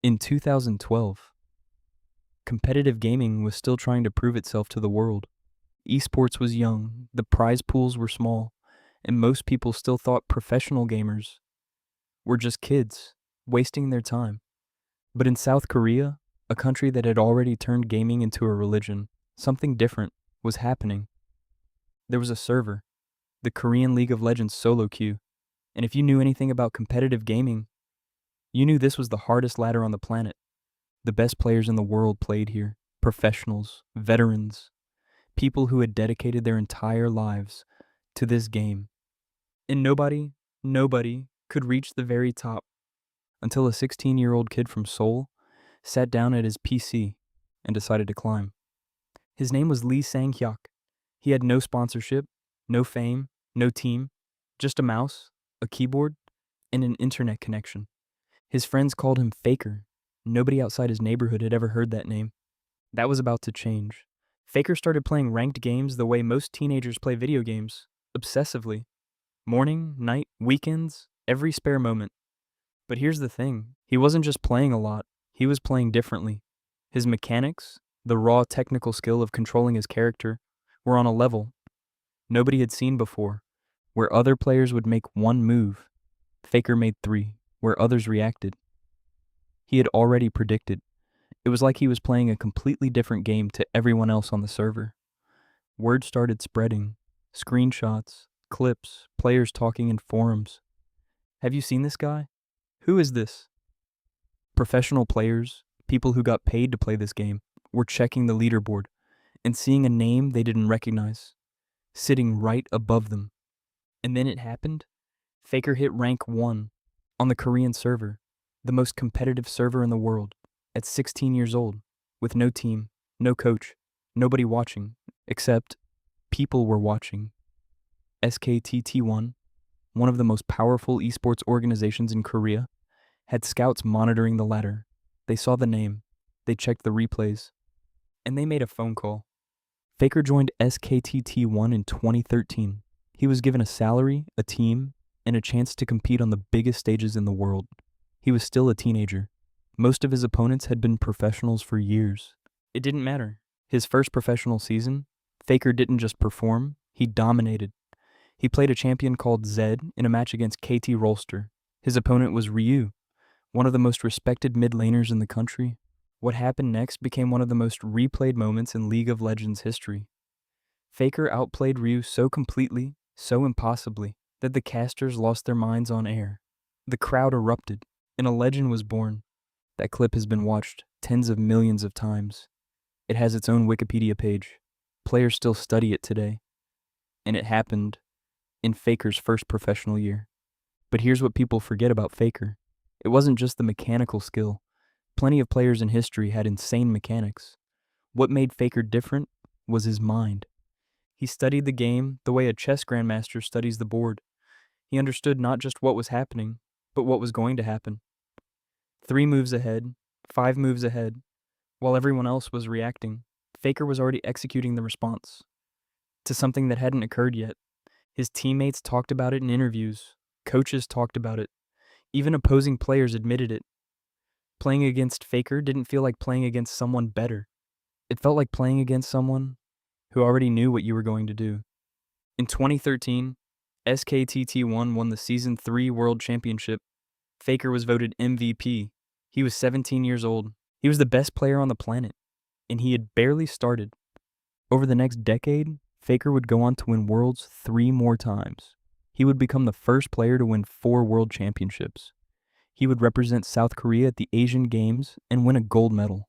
In 2012, competitive gaming was still trying to prove itself to the world. Esports was young, the prize pools were small, and most people still thought professional gamers were just kids, wasting their time. But in South Korea, a country that had already turned gaming into a religion, something different was happening. There was a server, the Korean League of Legends solo queue, and if you knew anything about competitive gaming, you knew this was the hardest ladder on the planet. The best players in the world played here, professionals, veterans, people who had dedicated their entire lives to this game. And nobody could reach the very top until a 16-year-old kid from Seoul sat down at his PC and decided to climb. His name was Lee Sang-hyuk. He had no sponsorship, no fame, no team, just a mouse, a keyboard, and an internet connection. His friends called him Faker. Nobody outside his neighborhood had ever heard that name. That was about to change. Faker started playing ranked games the way most teenagers play video games, obsessively. Morning, night, weekends, every spare moment. But here's the thing, he wasn't just playing a lot, he was playing differently. His mechanics, the raw technical skill of controlling his character, were on a level nobody had seen before. Where other players would make one move, Faker made three, where others reacted. He had already predicted. It was like he was playing a completely different game to everyone else on the server. Word started spreading. Screenshots, clips, players talking in forums. Have you seen this guy? Who is this? Professional players, people who got paid to play this game, were checking the leaderboard and seeing a name they didn't recognize, sitting right above them. And then it happened. Faker hit RankOne on the Korean server, the most competitive server in the world, at 16 years old, with no team, no coach, nobody watching, except people were watching. SKTT1, one of the most powerful esports organizations in Korea, had scouts monitoring the ladder. They saw the name, they checked the replays, and they made a phone call. Faker joined SKTT1 in 2013. He was given a salary, a team, and a chance to compete on the biggest stages in the world. He was still a teenager. Most of his opponents had been professionals for years. It didn't matter. His first professional season, Faker didn't just perform, he dominated. He played a champion called Zed in a match against KT Rolster. His opponent was Ryu, one of the most respected mid laners in the country. What happened next became one of the most replayed moments in League of Legends history. Faker outplayed Ryu so completely, so impossibly, that the casters lost their minds on air. The crowd erupted, and a legend was born. That clip has been watched tens of millions of times. It has its own Wikipedia page. Players still study it today. And it happened in Faker's first professional year. But here's what people forget about Faker. It wasn't just the mechanical skill. Plenty of players in history had insane mechanics. What made Faker different was his mind. He studied the game the way a chess grandmaster studies the board. He understood not just what was happening, but what was going to happen. 3 moves ahead, 5 moves ahead. While everyone else was reacting, Faker was already executing the response to something that hadn't occurred yet. His teammates talked about it in interviews. Coaches talked about it. Even opposing players admitted it. Playing against Faker didn't feel like playing against someone better. It felt like playing against someone who already knew what you were going to do. In 2013, SKTT1 won the Season 3 World Championship. Faker was voted MVP. He was 17 years old. He was the best player on the planet, and he had barely started. Over the next decade, Faker would go on to win Worlds 3 more times. He would become the first player to win 4 World Championships. He would represent South Korea at the Asian Games and win a gold medal.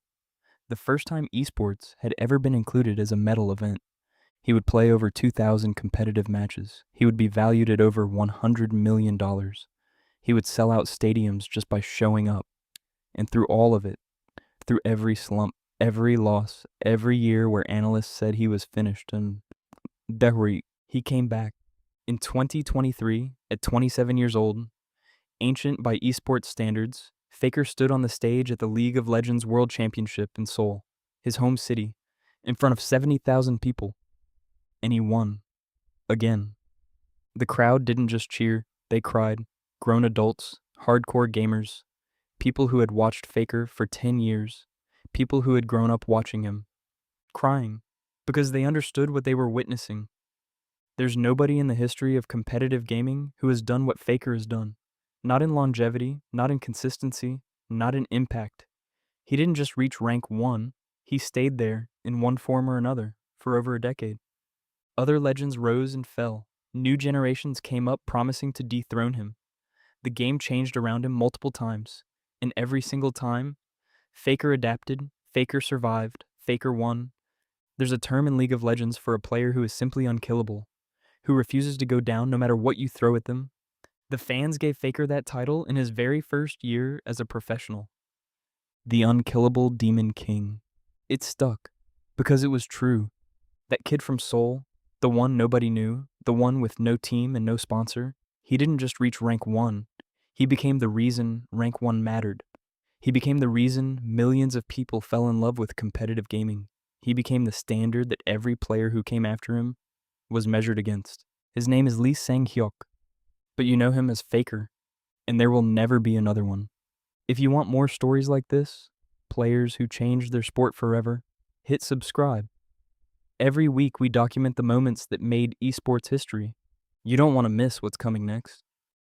The first time esports had ever been included as a medal event. He would play over 2,000 competitive matches. He would be valued at over $100 million. He would sell out stadiums just by showing up. And through all of it, through every slump, every loss, every year where analysts said he was finished, and he came back. In 2023, at 27 years old, ancient by esports standards, Faker stood on the stage at the League of Legends World Championship in Seoul, his home city, in front of 70,000 people. And he won. Again. The crowd didn't just cheer, they cried. Grown adults, hardcore gamers, People who had watched Faker for 10 years. People who had grown up watching him, crying, because they understood what they were witnessing. There's nobody in the history of competitive gaming who has done what Faker has done. Not in longevity, not in consistency, not in impact. He didn't just reach rank 1, he stayed there, in one form or another, for over a decade. Other legends rose and fell. New generations came up promising to dethrone him. The game changed around him multiple times, and every single time, Faker adapted, Faker survived, Faker won. There's a term in League of Legends for a player who is simply unkillable, who refuses to go down no matter what you throw at them. The fans gave Faker that title in his very first year as a professional. The unkillable Demon King. It stuck, because it was true. That kid from Seoul, the one nobody knew, the one with no team and no sponsor, he didn't just reach rank 1, he became the reason rank 1 mattered. He became the reason millions of people fell in love with competitive gaming. He became the standard that every player who came after him was measured against. His name is Lee Sang-hyuk, but you know him as Faker, and there will never be another one. If you want more stories like this, players who changed their sport forever, hit subscribe. Every week we document the moments that made esports history. You don't want to miss what's coming next.